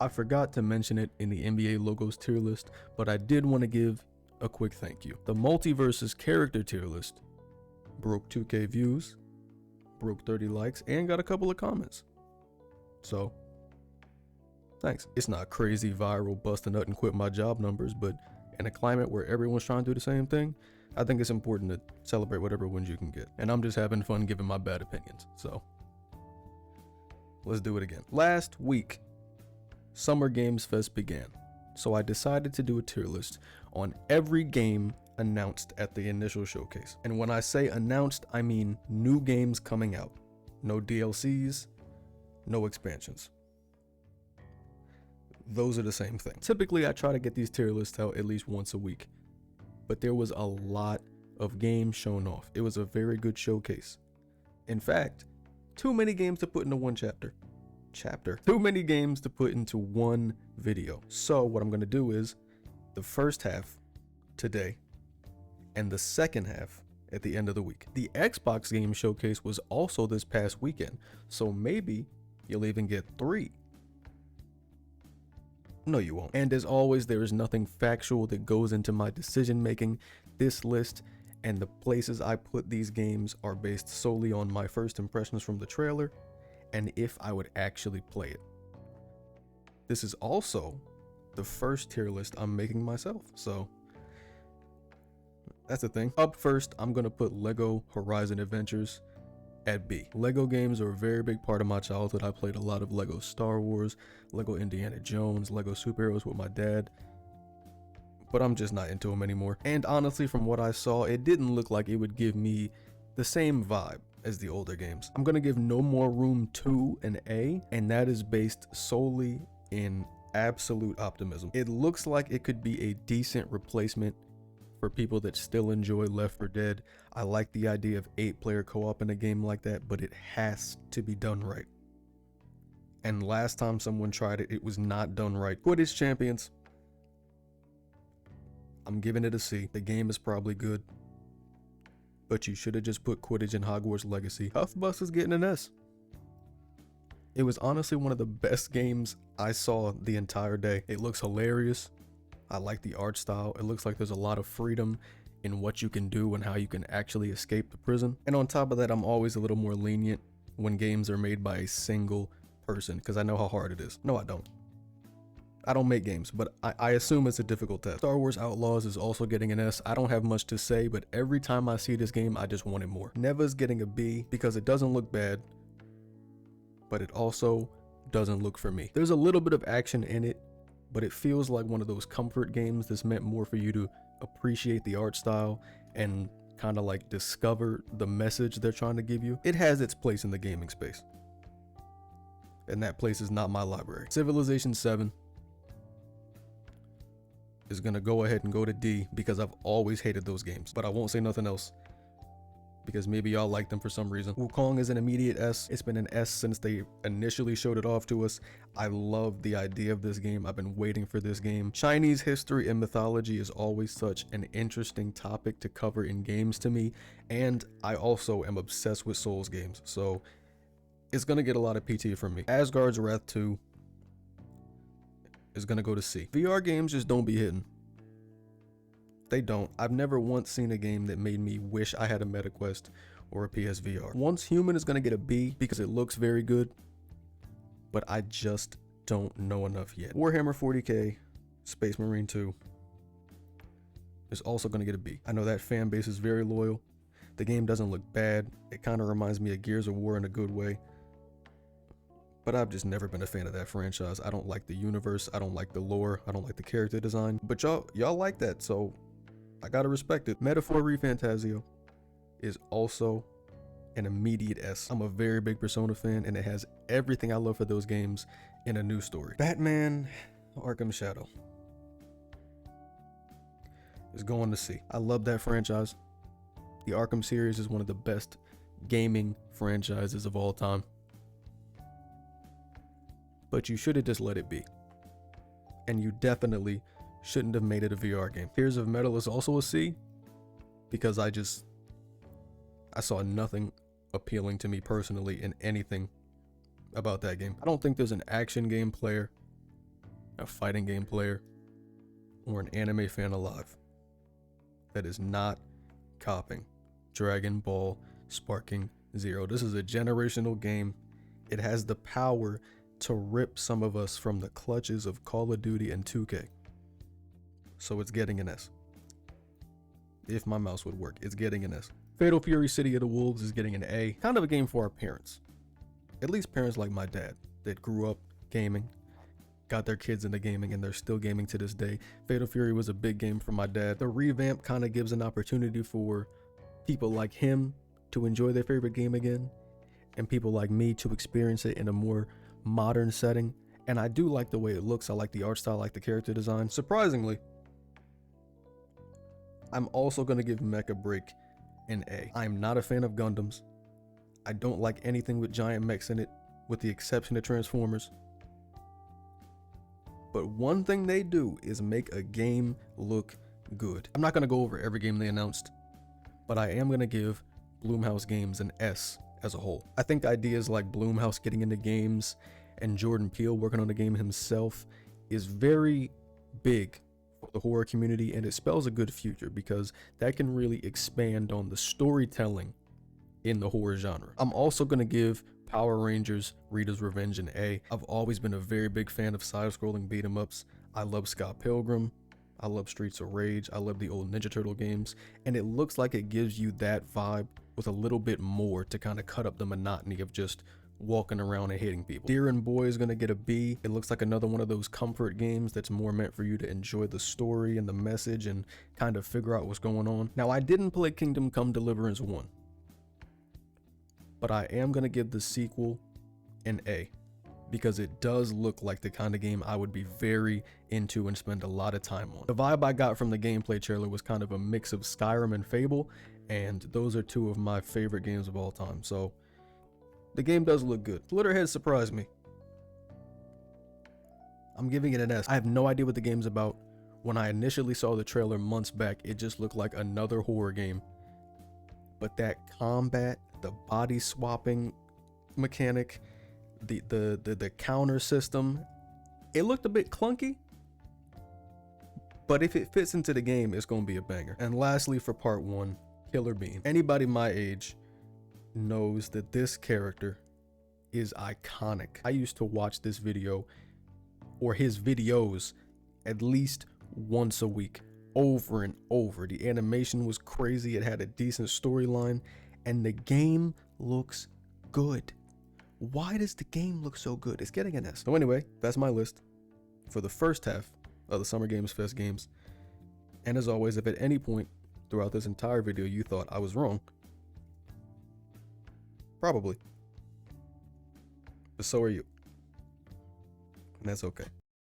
I forgot to mention it in the NBA logos tier list, but I did want to give a quick thank you. The Multiverses character tier list broke 2K views, broke 30 likes, and got a couple of comments. So, thanks. It's not crazy viral bust a nut and quit my job numbers, but in a climate where everyone's trying to do the same thing, I think it's important to celebrate whatever wins you can get. And I'm just having fun giving my bad opinions. So, let's do it again. Last week, Summer Games Fest began, so I decided to do a tier list on every game announced at the initial showcase. And when I say announced, I mean new games coming out. No DLCs, no expansions. Those are the same thing. Typically, I try to get these tier lists out at least once a week, but there was a lot of games shown off. It was a very good showcase. In fact, too many games to put into one chapter. Too many games to put into one video. So what I'm gonna do is the first half today and the second half at the end of the week. The Xbox game showcase was also this past weekend, so maybe you'll even get 3. No, you won't. And as always, there is nothing factual that goes into my decision making. This list and the places I put these games are based solely on my first impressions from the trailer and if I would actually play it. This is also the first tier list I'm making myself, so that's the thing. Up first, I'm gonna put Lego Horizon Adventures at B. Lego games are a very big part of my childhood. I played a lot of Lego Star Wars, Lego Indiana Jones, Lego superheroes with my dad, but I'm just not into them anymore. And honestly, from what I saw, it didn't look like it would give me the same vibe as the older games. I'm gonna give No More Room 2 an A, and that is based solely in absolute optimism. It looks like it could be a decent replacement for people that still enjoy Left 4 Dead. I like the idea of 8-player co-op in a game like that, but it has to be done right. And last time someone tried it, it was not done right. Quidditch Champions, I'm giving it a C. The game is probably good, but you should have just put Quidditch in Hogwarts Legacy. Huffbus is getting an S. It was honestly one of the best games I saw the entire day. It looks hilarious. I like the art style. It looks like there's a lot of freedom in what you can do and how you can actually escape the prison. And on top of that, I'm always a little more lenient when games are made by a single person because I know how hard it is. No, I don't. I don't make games, but I assume it's a difficult task. Star Wars Outlaws is also getting an S. I don't have much to say, but every time I see this game, I just want it more. Neva's getting a B because it doesn't look bad, but it also doesn't look for me. There's a little bit of action in it, but it feels like one of those comfort games that's meant more for you to appreciate the art style and kind of like discover the message they're trying to give you. It has its place in the gaming space, and that place is not my library. Civilization 7 is gonna go ahead and go to D because I've always hated those games, but I won't say nothing else because maybe y'all like them for some reason. Wukong is an immediate S. It's been an S since they initially showed it off to us. I love the idea of this game. I've been waiting for this game. Chinese history and mythology is always such an interesting topic to cover in games to me, and I also am obsessed with Souls games, so it's gonna get a lot of PT from me. Asgard's Wrath 2 is gonna go to C. VR games just don't be hitting. They don't. I've never once seen a game that made me wish I had a MetaQuest or a PSVR. Once Human is gonna get a B because it looks very good, but I just don't know enough yet. Warhammer 40k Space Marine 2 is also gonna get a B. I know that fan base is very loyal. The game doesn't look bad. It kind of reminds me of Gears of War in a good way, but I've just never been a fan of that franchise. I don't like the universe. I don't like the lore. I don't like the character design. But y'all like that, so I gotta respect it. Metaphor ReFantazio is also an immediate S. I'm a very big Persona fan, and it has everything I love for those games in a new story. Batman Arkham Shadow is going to C. I love that franchise. The Arkham series is one of the best gaming franchises of all time, but you should have just let it be. And you definitely shouldn't have made it a VR game. Tears of Metal is also a C because I saw nothing appealing to me personally in anything about that game. I don't think there's an action game player a fighting game player, or an anime fan alive that is not copying Dragon Ball Sparking Zero. This is a generational game. It has the power to rip some of us from the clutches of Call of Duty and 2K. So it's getting an S. If my mouse would work, it's getting an S. Fatal Fury City of the Wolves is getting an A. Kind of a game for our parents. At least parents like my dad that grew up gaming, got their kids into gaming, and they're still gaming to this day. Fatal Fury was a big game for my dad. The revamp kind of gives an opportunity for people like him to enjoy their favorite game again, and people like me to experience it in a more modern setting. And I do like the way it looks. I like the art style, I like the character design. Surprisingly, I'm also going to give Mecha Break an A. I'm not a fan of Gundams. I don't like anything with giant mechs in it, with the exception of Transformers. But one thing they do is make a game look good. I'm not going to go over every game they announced, but I am going to give Blumhouse Games an S as a whole. I think ideas like Blumhouse getting into games and Jordan Peele working on the game himself is very big for the horror community, and it spells a good future because that can really expand on the storytelling in the horror genre. I'm also going to give Power Rangers Rita's Revenge an A. I've always been a very big fan of side-scrolling beat-em-ups. I love Scott Pilgrim. I love Streets of Rage. I love the old Ninja Turtle games. And it looks like it gives you that vibe with a little bit more to kind of cut up the monotony of just walking around and hitting people. Deer and Boy is going to get a B. It looks like another one of those comfort games that's more meant for you to enjoy the story and the message and kind of figure out what's going on. Now, I didn't play Kingdom Come Deliverance 1, but I am going to give the sequel an A because it does look like the kind of game I would be very into and spend a lot of time on. The vibe I got from the gameplay trailer was kind of a mix of Skyrim and Fable, and those are two of my favorite games of all time. So the game does look good. Slitterhead surprised me. I'm giving it an S. I have no idea what the game's about. When I initially saw the trailer months back, it just looked like another horror game. But that combat, the body swapping mechanic, the counter system, it looked a bit clunky. But if it fits into the game, it's going to be a banger. And lastly, for part 1, Killer Bean. Anybody my age knows that this character is iconic. I used to watch this video or his videos at least once a week, over and over. The animation was crazy. It had a decent storyline, and the game looks good. Why does the game look so good? It's getting an S. So anyway, that's my list for the first half of the Summer Games Fest games. And as always, if at any point throughout this entire video you thought I was wrong, probably, but so are you, and that's okay.